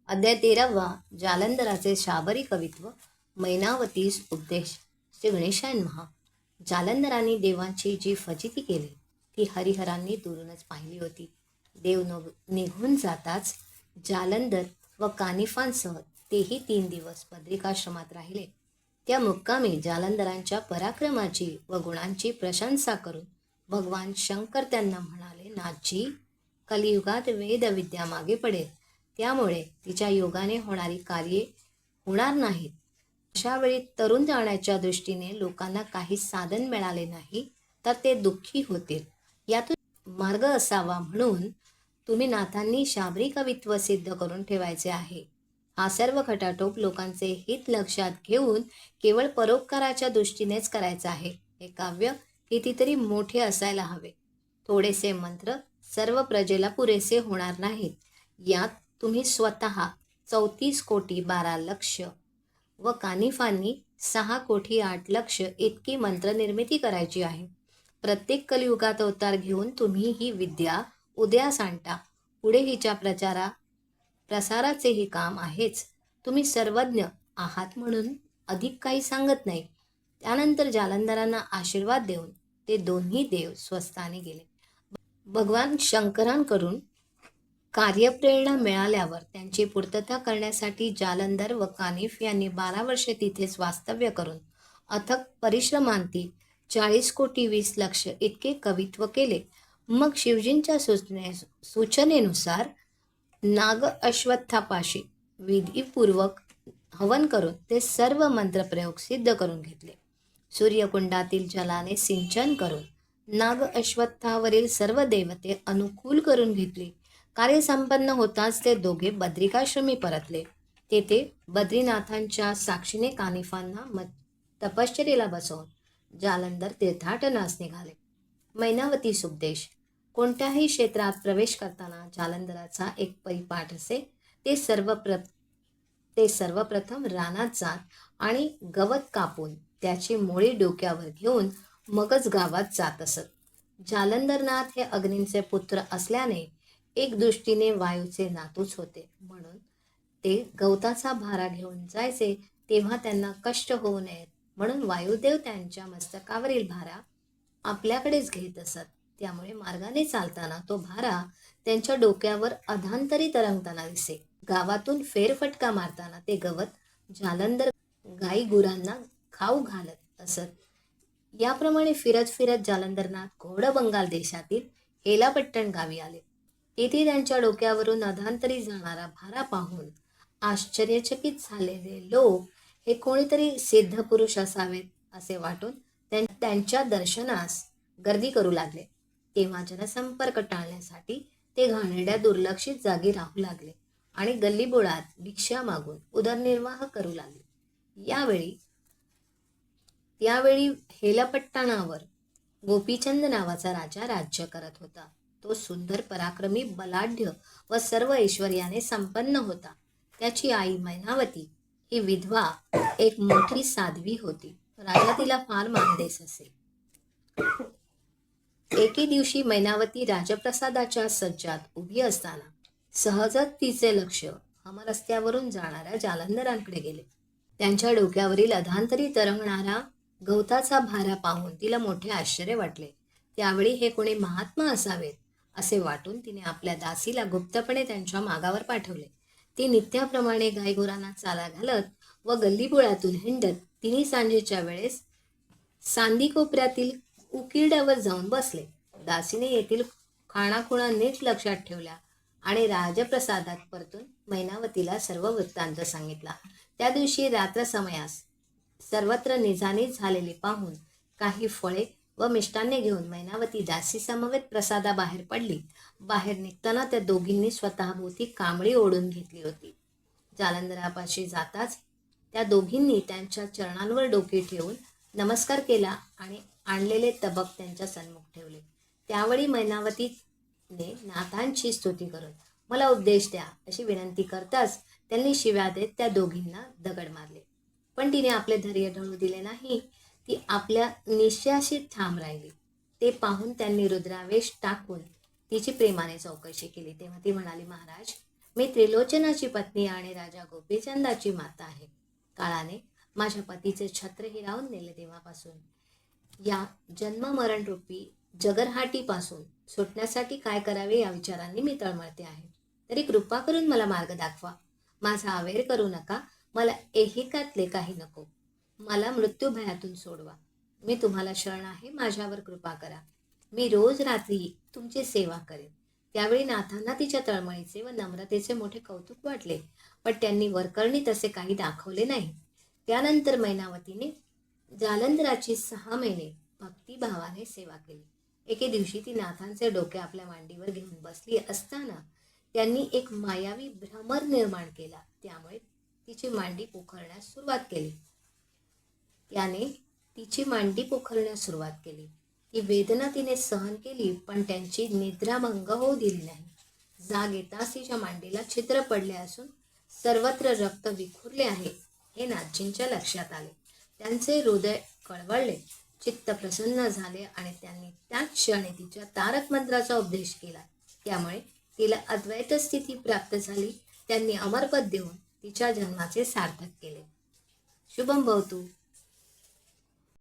अध्याय 13वा जालंधराचे शाबरी कवित्व मैनावतीस उपदेश. श्री गणेशाय नमः. जालंधरांनी देवांची जी फजिती केली ती हरिहरांनी दुरूनच पाहिली होती. देव निघून जाताच जालंधर व कानिफांसह तेही 3 दिवस बद्रिकाश्रमात राहिले. त्या मुक्कामी जालंधरांच्या पराक्रमाची व गुणांची प्रशंसा करून भगवान शंकर त्यांना म्हणाले, नाथजी, कलियुगात वेदविद्या मागे पडेल, त्यामुळे तिच्या योगाने होणारी कार्ये होणार नाहीत. अशा वेळी तरुण जाण्याच्या दृष्टीने लोकांना काही साधन मिळाले नाही तर ते दुःखी होतील. यातून मार्ग असावा म्हणून तुम्ही नाथांनी शाबरी कवित्व सिद्ध करून ठेवायचे आहे. हा सर्व खटाटोप लोकांचे हित लक्षात घेऊन केवळ परोपकाराच्या दृष्टीनेच करायचा आहे. हे काव्य कितीतरी मोठे असायला हवे. थोडेसे मंत्र सर्व प्रजेला पुरेसे होणार नाहीत. यात तुम्ही स्वतः 34 कोटी 12 लक्ष व कानिफांनी 6 कोटी 8 लक्ष इतकी मंत्र निर्मिती करायची आहे. प्रत्येक कलियुगात अवतार घेऊन तुम्ही ही विद्या उदयास आणता. पुढे हिच्या प्रसाराचेही काम आहेच. तुम्ही सर्वज्ञ आहात म्हणून अधिक काही सांगत नाही. त्यानंतर जालंधरांना आशीर्वाद देऊन ते दोन्ही देव स्वस्थानी गेले. भगवान शंकरांकडून कार्यप्रेरणा मिळाल्यावर त्यांची पूर्तता करण्यासाठी जालंधर व कानिफ यांनी 12 वर्षे तिथेच वास्तव्य करून अथक परिश्रमांती 40 कोटी 20 लक्ष इतके कवित्व केले. मग शिवजींच्या सूचनेनुसार नाग अश्वत्थापाशी विधीपूर्वक हवन करून ते सर्व मंत्रप्रयोग सिद्ध करून घेतले. सूर्यकुंडातील जलाने सिंचन करून नाग अश्वत्थावरील सर्व देवते अनुकूल करून घेतली. कार्य संपन्न होताच ते दोघे बद्रिकाश्रमी परतले. तेथे बद्रीनाथांच्या साक्षीने कानिफांना तपश्चर्येला बसवून जालंधर तीर्थाटनास निघाले. मैनावतीस उपदेश. कोणत्याही क्षेत्रात प्रवेश करताना जालंधराचा एक परिपाठ असे. ते सर्वप्रथम रानात जात आणि गवत कापून त्याची मोळी डोक्यावर घेऊन मगच गावात जात असत. जालंधरनाथ हे अग्नींचे पुत्र असल्याने एक दृष्टीने वायूचे नातूच होते, म्हणून ते गवताचा भारा घेऊन जायचे तेव्हा त्यांना कष्ट होऊ नयेत म्हणून वायुदेव त्यांच्या मस्तकावरील भारा आपल्याकडेच घेत असत. त्यामुळे मार्गाने चालताना तो भारा त्यांच्या डोक्यावर अधांतरी तरंगताना दिसे. गावातून फेरफटका मारताना ते गवत जालंधर गाई गुरांना खाऊ घालत असत. याप्रमाणे फिरत फिरत जालंधरनाथ घोड बंगाल देशातील हेलापट्टण गावी आले. तेथे त्यांच्या डोक्यावरून अधांतरी जाणारा भारा पाहून आश्चर्यचकित झालेले लोक हे कोणीतरी सिद्ध पुरुष असावेत असे वाटून त्यांच्या दर्शनास गर्दी करू लागले. तेव्हा जनसंपर्क टाळण्यासाठी ते घाणेरड्या दुर्लक्षित जागी राहू लागले आणि गल्लीबोळात भिक्षा मागून उदरनिर्वाह करू लागले. त्यावेळी हेलपट्टणावर गोपीचंद नावाचा राजा राज्य करत होता. तो सुंदर, पराक्रमी, बलाढ्य व सर्व ऐश्वर्याने संपन्न होता. त्याची आई मैनावती ही विधवा एक मोठी साध्वी होती. राजा तिला फार मान देत असे. एके दिवशी मैनावती राजप्रसादाच्या सज्जात उभी असताना सहजच तिचे लक्ष हमरस्त्यावरून जाणाऱ्या जालंधरांकडे गेले. त्यांच्या डोक्यावरील अधांतरी तरंगणारा गवताचा भारा पाहून तिला मोठे आश्चर्य वाटले. त्यावेळी हे कोणी महात्मा असावेत असे वाटून तिने आपल्या दासीला गुप्तपणे त्यांच्या मागावर पाठवले. ती नित्याप्रमाणे गायगुरांना चाला घालत व गल्लीबोळातून हिंडत तिन्ही सांजेच्या वेळेस सांदी कोपऱ्यातील उकिरड्यावर जाऊन बसले. दासीने येथील खाणाखुणा नीट लक्षात ठेवल्या आणि राजप्रसादात परतून मैनावतीला सर्व वृत्तांत सांगितला. त्या दिवशी रात्र समयास सर्वत्र निजानीज झालेली पाहून काही फळे व मिष्टान्ने घेऊन मैनावती दासी समवेत प्रसादाबाहेर पडली. बाहेर निघताना त्या दोघींनी स्वतःभोवती कांबळी ओढून घेतली होती. जालंधरापाशी जाताच त्या दोघींनी त्यांच्या चरणांवर डोके ठेवून नमस्कार केला आणि आणलेले तबक त्यांच्या सन्मुख ठेवले. त्यावेळी मैनावतीने नाथांची स्तुती करून मला उपदेश द्या अशी विनंती करताच त्यांनी शिव्या देत त्या दोघींना दगड मारले. पण तिने आपले धैर्य ढळू दिले नाही. ती आपल्या निश्चयाशी ठाम राहिली. ते पाहून त्यांनी रुद्रावेश टाकून तिची प्रेमाने चौकशी केली. तेव्हा ती म्हणाली, महाराज, मी त्रिलोचनाची पत्नी आणि राजा गोपीचंदाची माता आहे. काळाने माझ्या पतीचे छत्र हिरावून नेले तेव्हापासून या जन्ममरण रूपी जगरहाटीपासून सुटण्यासाठी काय करावे या विचारांनी मी तळमळते आहे. तरी कृपा करून मला मार्ग दाखवा. माझा अवेर करू नका. मला ऐहिकातले काही नको. मला मृत्यू भयातून सोडवा. मी तुम्हाला शरण आहे. माझ्यावर कृपा करा. मी रोज रात्री तुमची सेवा करेन. त्यावेळी नाथांना तिच्या तळमळीचे व नम्रतेचे मोठे कौतुक वाटले, पण त्यांनी वरकरणी तसे काही दाखवले नाही. त्यानंतर मैनावतीने जालंधराची 6 महिने भक्तिभावाने सेवा केली. एके दिवशी ती नाथांचे डोके आपल्या मांडीवर घेऊन बसली असताना त्यांनी एक मायावी भ्रमर निर्माण केला. त्यामुळे तिची मांडी पोखरण्यास सुरुवात केली. त्याने तिची मांडी पोखरण्यास सुरुवात केली. ती वेदना तिने सहन केली, पण त्यांची निद्राभंग होऊ दिली नाही. जाग येताच तिच्या मांडीला छिद्र पडले असून सर्वत्र रक्त विखुरले आहे हे नाथजींच्या लक्षात आले. त्यांचे हृदय कळवळले, चित्त प्रसन्न झाले आणि त्यांनी त्याच क्षणी तिच्या तारक मंत्राचा उपदेश केला. त्यामुळे तिला अद्वैत स्थिती प्राप्त झाली. त्यांनी अमरपद देऊन तिच्या जन्माचे सार्थक केले. शुभम भवतु.